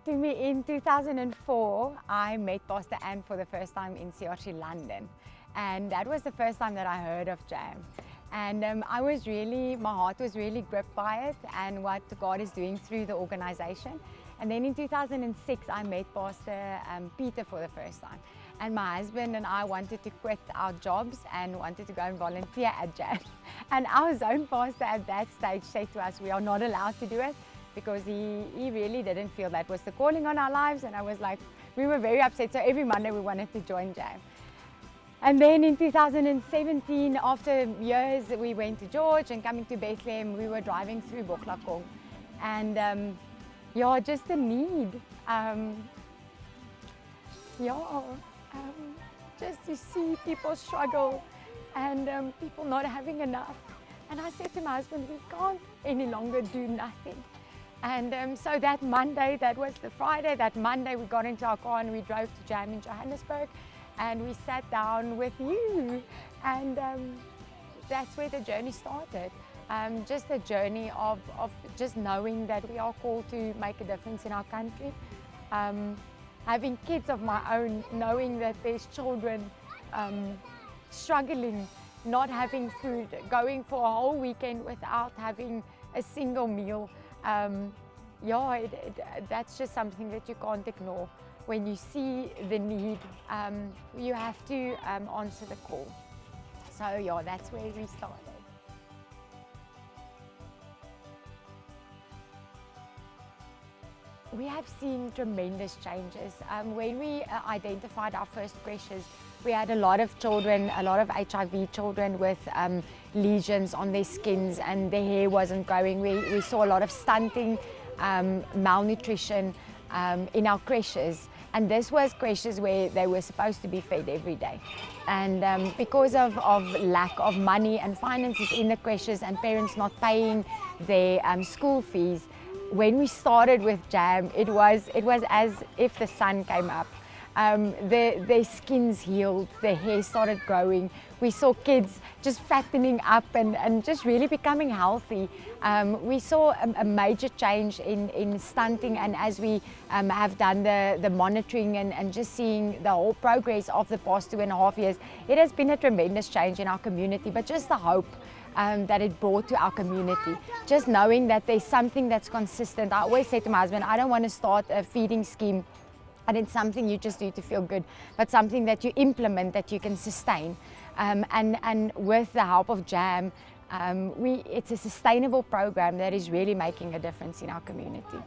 To me, in 2004, I met Pastor Anne for the first time in CRC London. And that was the first time that I heard of Jam. And my heart was really gripped by it and what God is doing through the organization. And then in 2006, I met Pastor Peter for the first time. And my husband and I wanted to quit our jobs and wanted to go and volunteer at Jam. And our zone pastor at that stage said to us, we are not allowed to do it, because he really didn't feel that was the calling on our lives. And I was like, we were very upset. So every Monday we wanted to join Jam. And then in 2017, after years, we went to George, and coming to Bethlehem, we were driving through Boklakong. And just the need. Just to see people struggle and people not having enough. And I said to my husband, we can't any longer do nothing. And so that Monday, that was the Friday, that Monday we got into our car and we drove to Jam in Johannesburg, and we sat down with you, and that's where the journey started. Just a journey of just knowing that we are called to make a difference in our country. Having kids of my own, knowing that there's children struggling, not having food, going for a whole weekend without having a single meal. That's just something that you can't ignore. When you see the need, you have to answer the call. So that's where we started. We have seen tremendous changes. When we identified our first creches, we had a lot of children, a lot of HIV children with lesions on their skins, and their hair wasn't growing. We saw a lot of stunting, malnutrition in our creches. And this was creches where they were supposed to be fed every day. And because of lack of money and finances in the creches and parents not paying their school fees, when we started with Jam, it was as if the sun came up. Their skins healed, their hair started growing. We saw kids just fattening up and just really becoming healthy. We saw a major change in stunting, and as we have done the monitoring and just seeing the whole progress of the past 2.5 years, it has been a tremendous change in our community, but just the hope that it brought to our community. Just knowing that there's something that's consistent. I always say to my husband, I don't want to start a feeding scheme and it's something you just do to feel good, but something that you implement, that you can sustain. And with the help of Jam, it's a sustainable program that is really making a difference in our community.